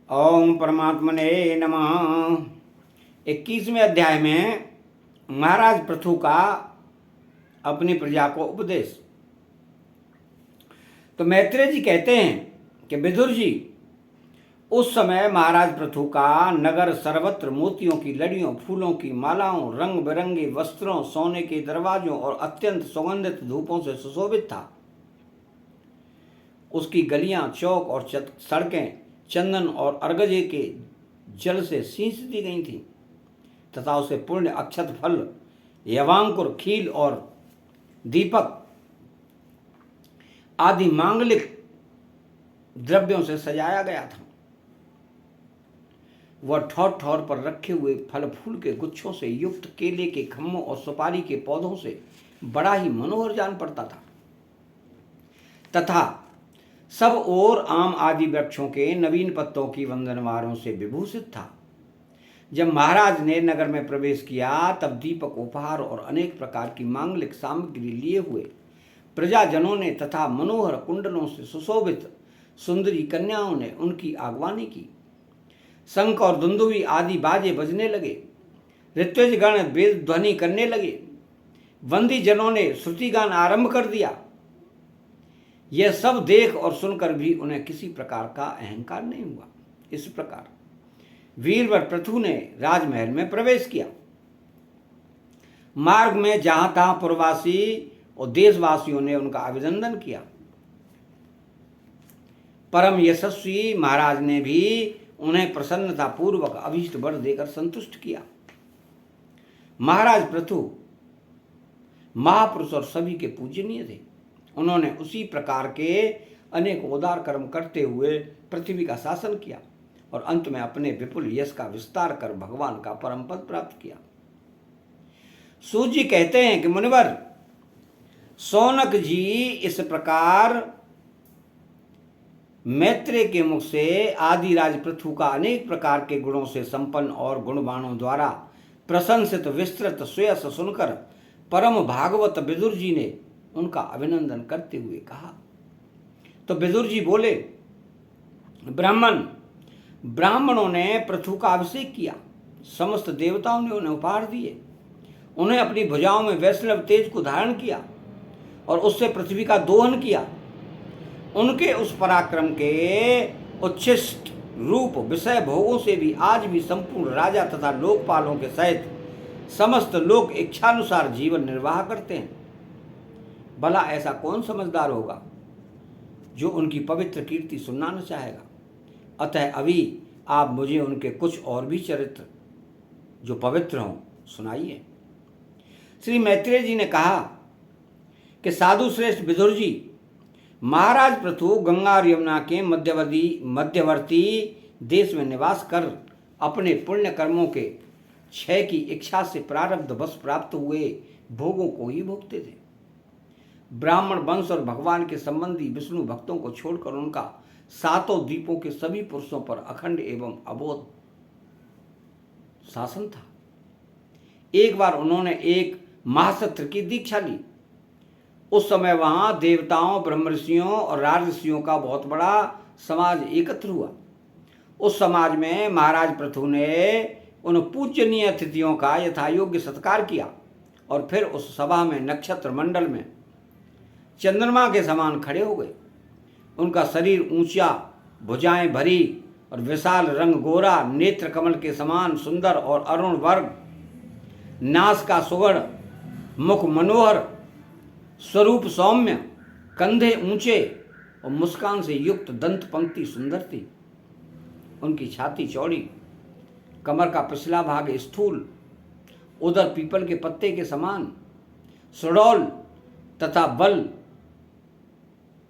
ओम परमात्मने नमः। 21वें अध्याय में महाराज पृथु का अपनी प्रजा को उपदेश। तो मैत्रेय जी कहते हैं कि विदुर जी, उस समय महाराज पृथु का नगर सर्वत्र मोतियों की लड़ियों, फूलों की मालाओं, रंग बिरंगे वस्त्रों, सोने के दरवाजों और अत्यंत सुगंधित धूपों से सुशोभित था। उसकी गलियां, चौक और सड़कें चंदन और अर्गजे के जल से सींच दी गई थीं तथा उसे पुण्य, अक्षत फल, यवांकुर, खील और दीपक आदि मांगलिक द्रव्यों से सजाया गया था। वह ठौर ठौर पर रखे हुए फल फूल के गुच्छों से युक्त केले के खम्भों और सुपारी के पौधों से बड़ा ही मनोहर जान पड़ता था तथा सब ओर आम आदि वृक्षों के नवीन पत्तों की वंदनवारों से विभूषित था। जब महाराज ने नगर में प्रवेश किया तब दीपक, उपहार और अनेक प्रकार की मांगलिक सामग्री लिए हुए प्रजाजनों ने तथा मनोहर कुंडलों से सुशोभित सुंदरी कन्याओं ने उनकी आगवानी की। शंख और दुंदुभी आदि बाजे बजने लगे, ऋत्विजगण वेद ध्वनि करने लगे, वंदी जनों ने श्रुतिगान आरंभ कर दिया। यह सब देख और सुनकर भी उन्हें किसी प्रकार का अहंकार नहीं हुआ। इस प्रकार वीरवर पृथु ने राजमहल में प्रवेश किया। मार्ग में जहां तहां पुरवासी और देशवासियों ने उनका अभिनंदन किया। परम यशस्वी महाराज ने भी उन्हें प्रसन्नता पूर्वक अभीष्ट वर देकर संतुष्ट किया। महाराज पृथु महापुरुष और सभी के पूजनीय थे। उन्होंने उसी प्रकार के अनेक उदार कर्म करते हुए पृथ्वी का शासन किया और अंत में अपने विपुल यश का विस्तार कर भगवान का परम पद प्राप्त किया। सूत जी कहते हैं कि मुनिवर, शौनक जी इस प्रकार मैत्रेय के मुख से आदिराज पृथु का अनेक प्रकार के गुणों से संपन्न और गुणवाणों द्वारा प्रशंसित विस्तृत सुयश सुनकर परम भागवत विदुर जी ने उनका अभिनंदन करते हुए कहा। तो विदुर जी बोले, ब्राह्मणों ने पृथु का अभिषेक किया, समस्त देवताओं ने उन्हें उपहार दिए, उन्हें अपनी भुजाओं में वैष्णव तेज को धारण किया और उससे पृथ्वी का दोहन किया। उनके उस पराक्रम के उच्छिष्ट रूप विषय भोगों से भी आज भी संपूर्ण राजा तथा लोकपालों के सहित समस्त लोग इच्छानुसार जीवन निर्वाह करते हैं। भला ऐसा कौन समझदार होगा जो उनकी पवित्र कीर्ति सुनना न चाहेगा। अतः अभी आप मुझे उनके कुछ और भी चरित्र जो पवित्र हों सुनाइए। श्री मैत्रेय जी ने कहा कि साधु श्रेष्ठ विदुर जी, महाराज पृथु गंगा और यमुना के मध्यवर्ती देश में निवास कर अपने पुण्य कर्मों के क्षय की इच्छा से प्रारब्ध वश प्राप्त हुए भोगों को ही भोगते थे। ब्राह्मण वंश और भगवान के संबंधी विष्णु भक्तों को छोड़कर उनका सातों द्वीपों के सभी पुरुषों पर अखंड एवं अबोध शासन था। एक बार उन्होंने एक महासत्र की दीक्षा ली। उस समय वहां देवताओं, ब्रह्मर्षियों और राजर्षियों का बहुत बड़ा समाज एकत्र हुआ। उस समाज में महाराज पृथु ने उन पूजनीय अतिथियों का यथायोग्य सत्कार किया और फिर उस सभा में नक्षत्र मंडल में चंद्रमा के समान खड़े हो गए। उनका शरीर ऊंचा, भुजाएं भरी और विशाल, रंग गोरा, नेत्र कमल के समान सुंदर और अरुण वर्ग, नास का सुगढ़, मुख मनोहर, स्वरूप सौम्य, कंधे ऊंचे और मुस्कान से युक्त दंत पंक्ति सुंदर थी। उनकी छाती चौड़ी, कमर का पिछला भाग स्थूल, उदर पीपल के पत्ते के समान, सुडौल तथा बल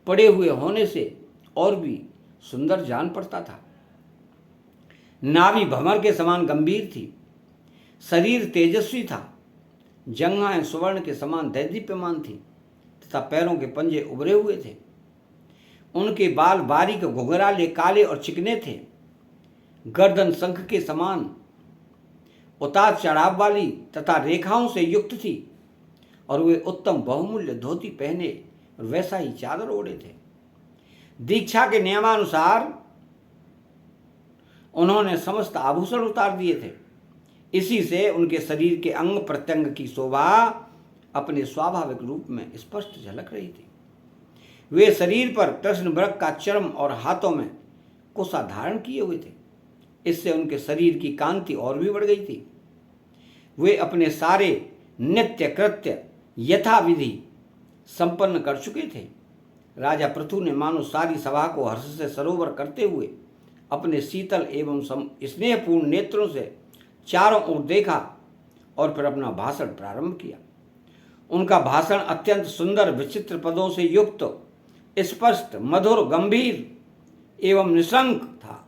पड़े हुए होने से और भी सुंदर जान पड़ता था। नाभि भंवर के समान गंभीर थी, शरीर तेजस्वी था, जंघाएं सुवर्ण के समान दैदीप्यमान थी तथा पैरों के पंजे उभरे हुए थे। उनके बाल बारीक, घुंघराले, काले और चिकने थे। गर्दन शंख के समान उतार चढ़ाव वाली तथा रेखाओं से युक्त थी और वे उत्तम बहुमूल्य धोती पहने और वैसा ही चादर ओढ़े थे। दीक्षा के नियमानुसार उन्होंने समस्त आभूषण उतार दिए थे। इसी से उनके शरीर के अंग प्रत्यंग की शोभा अपने स्वाभाविक रूप में स्पष्ट झलक रही थी। वे शरीर पर कृष्ण मृग का चर्म और हाथों में कुशा धारण किए हुए थे। इससे उनके शरीर की कांति और भी बढ़ गई थी। वे अपने सारे नित्य कृत्य यथाविधि संपन्न कर चुके थे। राजा पृथु ने मानो सारी सभा को हर्ष से सरोवर करते हुए अपने शीतल एवं स्नेहपूर्ण नेत्रों से चारों ओर देखा और फिर अपना भाषण प्रारंभ किया। उनका भाषण अत्यंत सुंदर विचित्र पदों से युक्त, स्पष्ट, मधुर, गंभीर एवं निशंक था।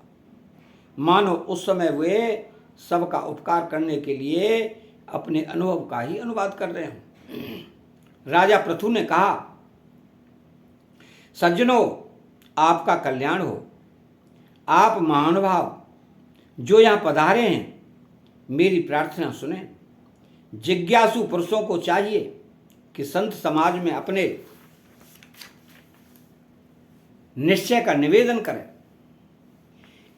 मानो उस समय वे सबका उपकार करने के लिए अपने अनुभव का ही अनुवाद कर रहे हों। राजा पृथु ने कहा, सज्जनों, आपका कल्याण हो। आप महानुभाव जो यहाँ पधारे हैं, मेरी प्रार्थना सुने। जिज्ञासु पुरुषों को चाहिए कि संत समाज में अपने निश्चय का निवेदन करें।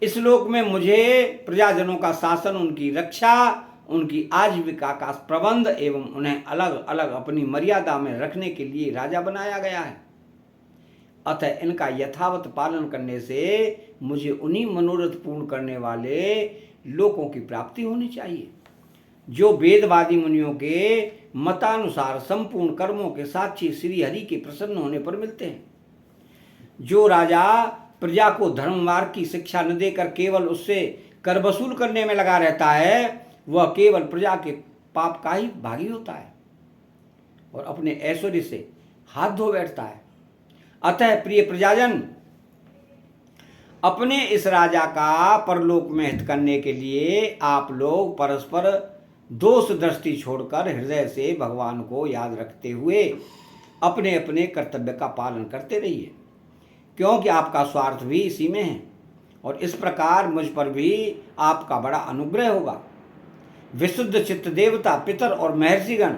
इस लोक में मुझे प्रजाजनों का शासन, उनकी रक्षा, उनकी आजीविका का प्रबंध एवं उन्हें अलग अलग अपनी मर्यादा में रखने के लिए राजा बनाया गया है। अतः इनका यथावत पालन करने से मुझे उन्हीं मनोरथ पूर्ण करने वाले लोगों की प्राप्ति होनी चाहिए जो वेदवादी मुनियों के मतानुसार संपूर्ण कर्मों के साक्षी श्री हरि के प्रसन्न होने पर मिलते हैं। जो राजा प्रजा को धर्म मार्ग की शिक्षा न देकर केवल उससे कर वसूल करने में लगा रहता है, वह केवल प्रजा के पाप का ही भागी होता है और अपने ऐश्वर्य से हाथ धो बैठता है। अतः प्रिय प्रजाजन, अपने इस राजा का परलोक में हित करने के लिए आप लोग परस्पर दोष दृष्टि छोड़कर हृदय से भगवान को याद रखते हुए अपने अपने कर्तव्य का पालन करते रहिए, क्योंकि आपका स्वार्थ भी इसी में है और इस प्रकार मुझ पर भी आपका बड़ा अनुग्रह होगा। विशुद्ध चित्त देवता, पितर और महर्षिगण,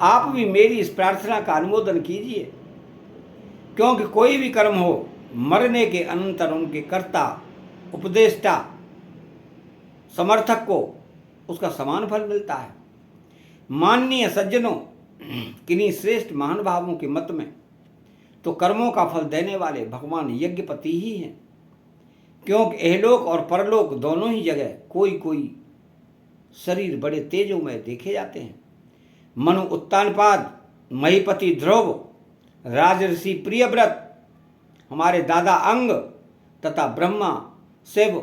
आप भी मेरी इस प्रार्थना का अनुमोदन कीजिए, क्योंकि कोई भी कर्म हो, मरने के अनंतर उनके कर्ता, उपदेष्टा, समर्थक को उसका समान फल मिलता है। माननीय सज्जनों, किन्हीं श्रेष्ठ महानुभावों के मत में तो कर्मों का फल देने वाले भगवान यज्ञपति ही हैं, क्योंकि एहलोक और परलोक दोनों ही जगह कोई कोई शरीर बड़े तेजोमय देखे जाते हैं। मनु उत्तानपाद, महीपति ध्रुव, राजऋषि प्रियव्रत, हमारे दादा अंग तथा ब्रह्मा, शिव,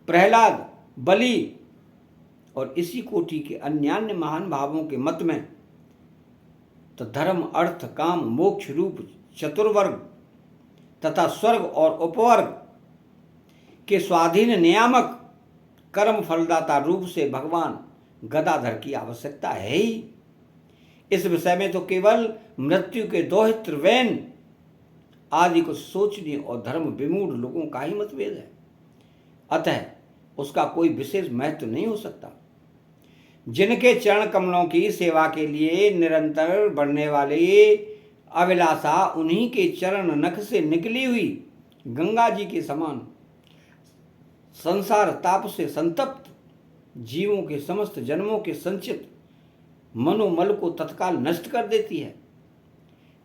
प्रहलाद, बलि और इसी कोटि के अन्यान्य महान भावों के मत में तो धर्म, अर्थ, काम, मोक्ष रूप चतुर्वर्ग तथा स्वर्ग और उपवर्ग के स्वाधीन नियामक कर्म फलदाता रूप से भगवान गदाधर की आवश्यकता है ही। इस विषय में तो केवल मृत्यु के दोहित्र वैन आदि को सोचने और धर्म विमूढ़ लोगों का ही मतभेद है। अतः उसका कोई विशेष महत्व नहीं हो सकता। जिनके चरण कमलों की सेवा के लिए निरंतर बढ़ने वाली अभिलाषा उन्हीं के चरण नख से निकली हुई गंगा जी के समान संसार ताप से संतप्त जीवों के समस्त जन्मों के संचित मनोमल को तत्काल नष्ट कर देती है।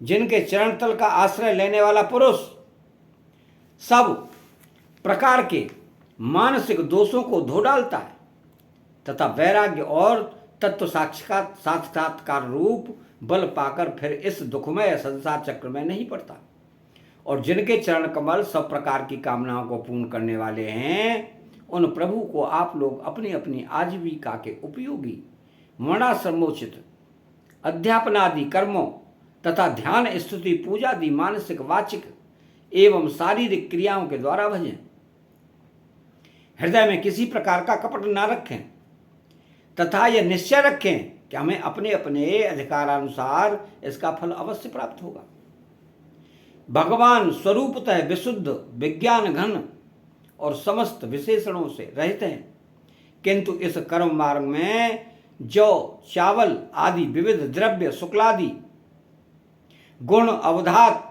जिनके चरण तल का आश्रय लेने वाला पुरुष सब प्रकार के मानसिक दोषों को धो डालता है तथा वैराग्य और तत्व साक्षात्कार रूप बल पाकर फिर इस दुखमय संसार चक्र में नहीं पड़ता। और जिनके चरण कमल सब प्रकार की कामनाओं को पूर्ण करने वाले हैं, उन प्रभु को आप लोग अपनी अपनी आजीविका के उपयोगी वर्णाश्रमोचित अध्यापनादि कर्मों तथा ध्यान, स्तुति, पूजा आदि मानसिक, वाचिक एवं शारीरिक क्रियाओं के द्वारा भजें। हृदय में किसी प्रकार का कपट न रखें तथा यह निश्चय रखें कि हमें अपने अपने अधिकारानुसार इसका फल अवश्य प्राप्त होगा। भगवान स्वरूपतः विशुद्ध, विज्ञान घन और समस्त विशेषणों से रहित हैं, किंतु इस कर्म मार्ग में जौ, चावल आदि विविध द्रव्य, शुक्लादि गुण, अवधात,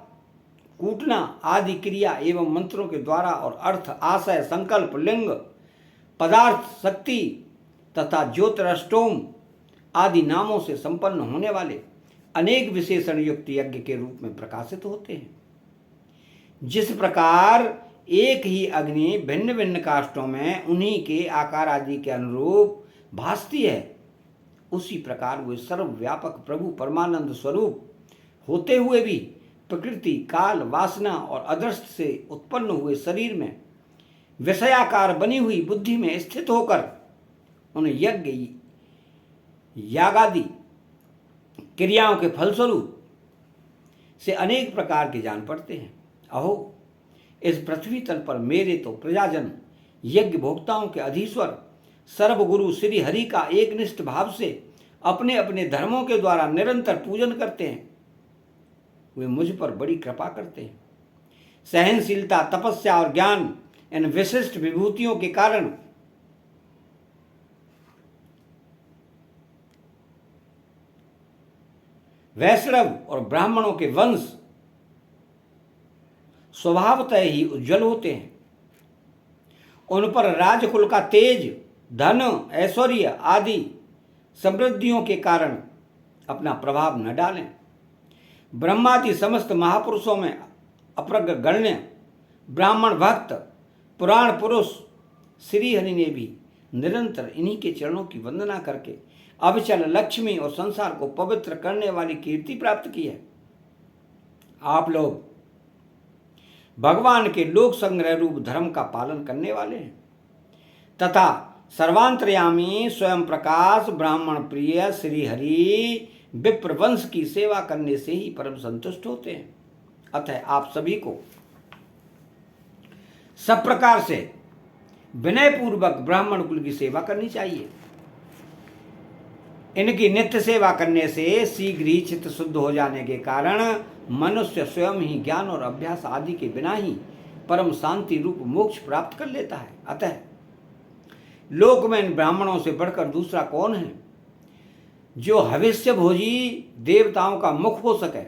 कूटना आदि क्रिया एवं मंत्रों के द्वारा और अर्थ, आशय, संकल्प, लिंग, पदार्थ, शक्ति तथा ज्योतिराष्टोम आदि नामों से संपन्न होने वाले अनेक विशेषण युक्त यज्ञ के रूप में प्रकाशित होते हैं। जिस प्रकार एक ही अग्नि भिन्न भिन्न काष्ठों में उन्हीं के आकार आदि के अनुरूप भासती है, उसी प्रकार वे सर्वव्यापक प्रभु परमानंद स्वरूप होते हुए भी प्रकृति, काल, वासना और अदृष्ट से उत्पन्न हुए शरीर में विषयाकार बनी हुई बुद्धि में स्थित होकर उन यज्ञ यागादि क्रियाओं के फलस्वरूप से अनेक प्रकार के जान पड़ते हैं। अहो, इस पृथ्वी तल पर मेरे तो प्रजाजन यज्ञ भोक्ताओं के अधीश्वर सर्वगुरु श्री हरि का एकनिष्ठ भाव से अपने अपने धर्मों के द्वारा निरंतर पूजन करते हैं। वे मुझ पर बड़ी कृपा करते हैं। सहनशीलता, तपस्या और ज्ञान इन विशिष्ट विभूतियों के कारण वैष्णव और ब्राह्मणों के वंश स्वभावतः ही उज्जवल होते हैं। उन पर राजकुल का तेज, धन, ऐश्वर्य आदि समृद्धियों के कारण अपना प्रभाव न डालें। ब्रह्मादि समस्त महापुरुषों में अप्रगण्य ब्राह्मण भक्त पुराण पुरुष श्री हरि ने भी निरंतर इन्हीं के चरणों की वंदना करके अविचल लक्ष्मी और संसार को पवित्र करने वाली कीर्ति प्राप्त की है। आप लोग भगवान के लोक संग्रह रूप धर्म का पालन करने वाले हैं तथा सर्वांतर्यामी स्वयं प्रकाश ब्राह्मण प्रिय श्री हरि विप्र वंश की सेवा करने से ही परम संतुष्ट होते हैं। अतः आप सभी को सब प्रकार से विनय पूर्वक ब्राह्मण कुल की सेवा करनी चाहिए। इनकी नित्य सेवा करने से शीघ्र ही चित्त शुद्ध हो जाने के कारण मनुष्य स्वयं ही ज्ञान और अभ्यास आदि के बिना ही परम शांति रूप मोक्ष प्राप्त कर लेता है। अतः लोक में इन ब्राह्मणों से बढ़कर दूसरा कौन है जो भविष्य भोजी देवताओं का मुख हो सके।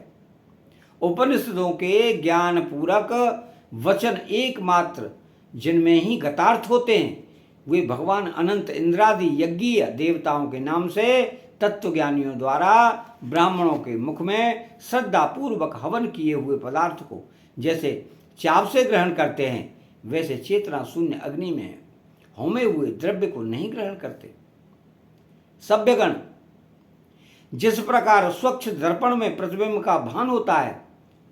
उपनिषदों के ज्ञान पूरक वचन एकमात्र जिनमें ही गतार्थ होते हैं, वे भगवान अनंत इंद्रादि यज्ञीय देवताओं के नाम से तत्वज्ञानियों द्वारा ब्राह्मणों के मुख में श्रद्धा पूर्वक हवन किए हुए पदार्थ को जैसे चाव से ग्रहण करते हैं, वैसे चेतना शून्य अग्नि में होमे हुए द्रव्य को नहीं ग्रहण करते। सभ्यगण, जिस प्रकार स्वच्छ दर्पण में प्रतिबिंब का भान होता है,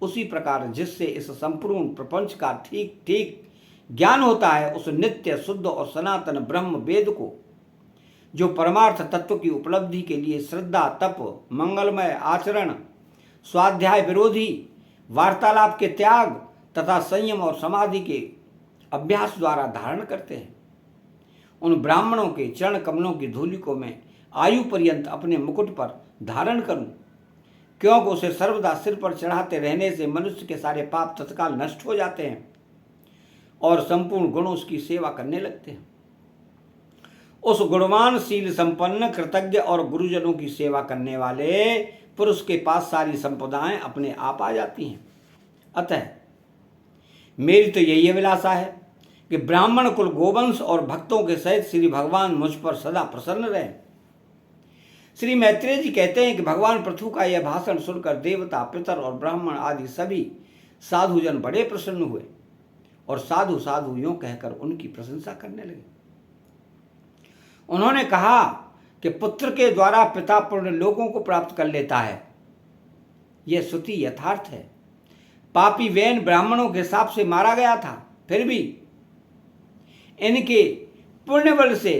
उसी प्रकार जिससे इस संपूर्ण प्रपंच का ठीक ठीक ज्ञान होता है, उस नित्य शुद्ध और सनातन ब्रह्म वेद को जो परमार्थ तत्व की उपलब्धि के लिए श्रद्धा, तप, मंगलमय आचरण, स्वाध्याय विरोधी वार्तालाप के त्याग तथा संयम और समाधि के अभ्यास द्वारा धारण करते हैं, उन ब्राह्मणों के चरण कमलों की धूलि को मैं आयु पर्यंत अपने मुकुट पर धारण करूं, क्योंकि उसे सर्वदा सिर पर चढ़ाते रहने से मनुष्य के सारे पाप तत्काल नष्ट हो जाते हैं और संपूर्ण गुण उसकी सेवा करने लगते हैं। उस गुणवान शील संपन्न कृतज्ञ और गुरुजनों की सेवा करने वाले पुरुष के पास सारी संपदाएं अपने आप आ जाती हैं। अतः मेरी तो यही अभिलाषा है कि ब्राह्मण कुल गोवंश और भक्तों के सहित श्री भगवान मुझ पर सदा प्रसन्न रहे। श्री मैत्रेय जी कहते हैं कि भगवान पृथु का यह भाषण सुनकर देवता, पितर और ब्राह्मण आदि सभी साधुजन बड़े प्रसन्न हुए और साधु साधु यूं कहकर उनकी प्रशंसा करने लगे। उन्होंने कहा कि पुत्र के द्वारा पिता पुण्य लोगों को प्राप्त कर लेता है, यह श्रुति यथार्थ है। पापी वैन ब्राह्मणों के शाप से मारा गया था, फिर भी इनके पुण्य बल से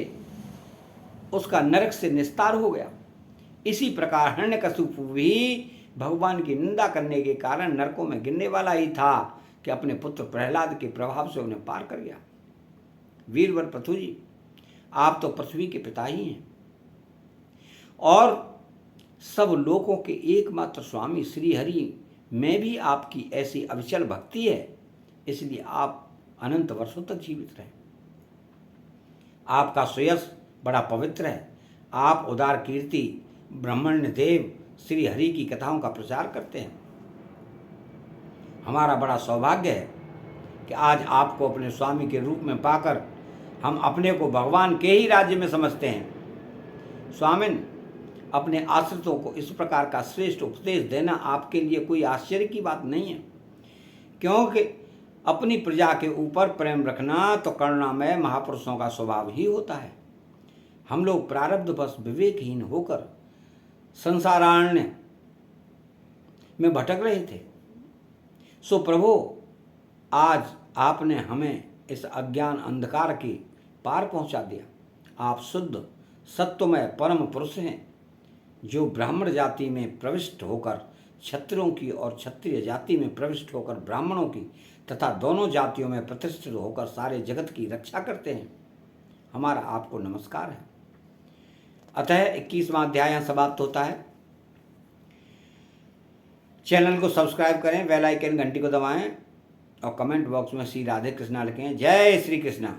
उसका नरक से निस्तार हो गया। इसी प्रकार हिरण्यकशिपु भी भगवान की निंदा करने के कारण नरकों में गिरने वाला ही था कि अपने पुत्र प्रहलाद के प्रभाव से उन्हें पार कर गया। वीरवर पृथु जी, आप तो पृथ्वी के पिता ही हैं और सब लोकों के एकमात्र स्वामी श्री हरि में भी आपकी ऐसी अविचल भक्ति है, इसलिए आप अनंत वर्षों तक जीवित रहे। आपका सुयश बड़ा पवित्र है। आप उदार कीर्ति ब्रह्मण्य देव श्री हरि की कथाओं का प्रचार करते हैं। हमारा बड़ा सौभाग्य है कि आज आपको अपने स्वामी के रूप में पाकर हम अपने को भगवान के ही राज्य में समझते हैं। स्वामिन, अपने आश्रितों को इस प्रकार का श्रेष्ठ उपदेश देना आपके लिए कोई आश्चर्य की बात नहीं है, क्योंकि अपनी प्रजा के ऊपर प्रेम रखना तो करुणामय महापुरुषों का स्वभाव ही होता है। हम लोग प्रारब्धवश विवेकहीन होकर संसारारण्य में भटक रहे थे। सो प्रभु, आज आपने हमें इस अज्ञान अंधकार के पार पहुंचा दिया। आप शुद्ध सत्वमय परम पुरुष हैं, जो ब्राह्मण जाति में प्रविष्ट होकर क्षत्रियों की और क्षत्रिय जाति में प्रविष्ट होकर ब्राह्मणों की तथा दोनों जातियों में प्रतिष्ठित होकर सारे जगत की रक्षा करते हैं। हमारा आपको नमस्कार है। अतः 21वां अध्याय यहाँ समाप्त होता है। चैनल को सब्सक्राइब करें, बेल आइकन घंटी को दबाएं और कमेंट बॉक्स में श्री राधे कृष्णा लिखें। जय श्री कृष्णा।